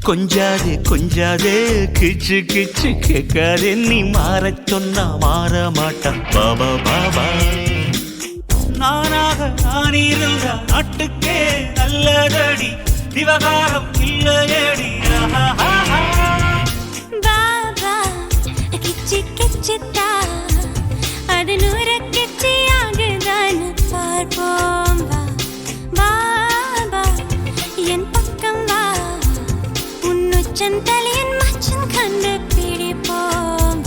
கொஞ்சாதே கொஞ்சாதே கிச்சு கிச்சு கேட்காதே நீ மாறச் சொன்னா மாற மாட்டான் பாபா பாபா நானாக நான் இருந்த நாட்டுக்கே நல்லதடி விவகாரம் இல்லையடி பாபா கிச்சு கிச்சுத்தா அது நூறு கிச்சி ஆகுதான் பார்ப்போம் பாபா என் பக்கம் வா உன்னுச்சன் தலையன் மச்சன் கண்டு பிடிப்போம்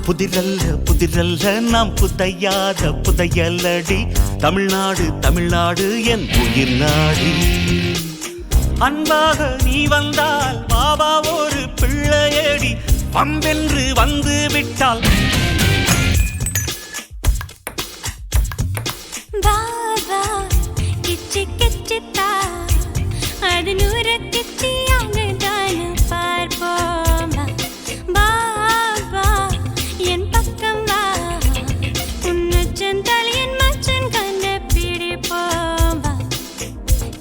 புதிரல்ல புதிரல்ல நாம் புதையாத புதையலடி தமிழ்நாடு தமிழ்நாடு என் உயிர் நாடி அன்பாக நீ வந்தால் பாபா ஒரு பிள்ளையடி பம்பென்று வந்து விட்டால் பாபா கிச்சி கிச்சித்தா அது நூறு கிச்சியாக தான் பார்ப்போம் பாபா என் பக்கம் வா உன்னுச்சன் தலையன் மச்சன் கண்டு பிடிப்போம்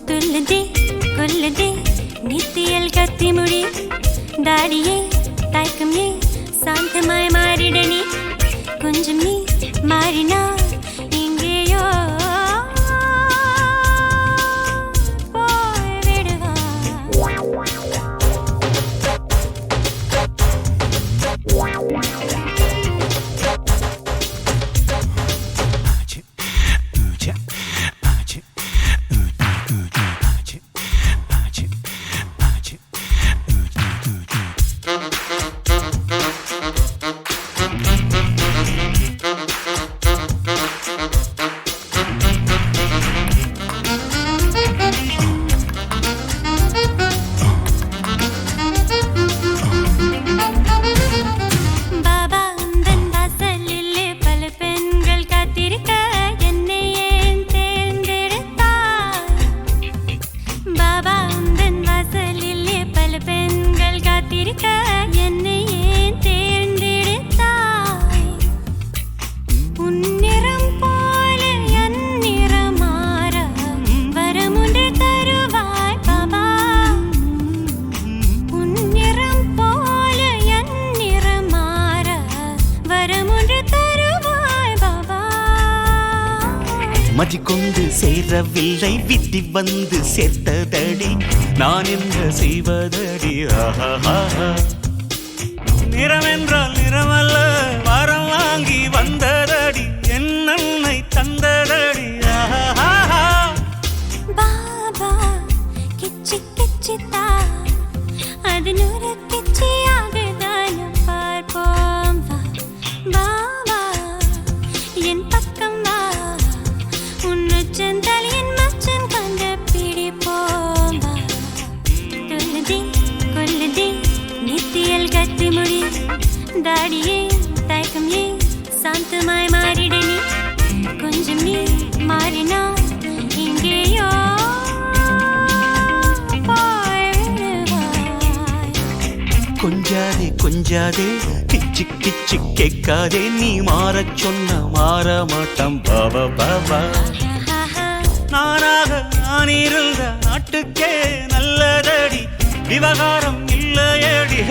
துல்லுதே கொல்லுதே நித்தியல் கத்தி முடி தாடியே தயக்கம் ஏ சாந்தமாய் மாறிடனே கொஞ்சம் நீ மாறினா இங்கேயோ மதி கொண்டு சேரவில்லை விதி வந்து சேர்த்ததடி நான் என்ன செய்வதடி நிறமென்றால் நிறமல்ல வரம் வாங்கி வந்ததடி என்னை தந்ததடி பாபா கிச்சி கிச்சித்தா அது நூறு கிச்சியாக தான் பார்ப்போம் பாபா என் பக்கம் வா உன்னுச்சன் தலையன் மச்சன் கண்டு பிடிப்போம் துல்லுதே கொல்லுதே நித்தியல் கத்தி முடி தாடியே தயக்கம் ஏ சாந்தமாய் மாறிடனே கொஞ்சம் நீ மாறினா இங்கேயோ கொஞ்சாதே கொஞ்சாதே கிச்சு கிச்சு கேட்காதே நீ மாறச் சொன்ன மாற மாட்டான் பாபா பாபா நானாக நான் இருந்த நாட்டுக்கே நல்லதடி விவகாரம் இல்லையடி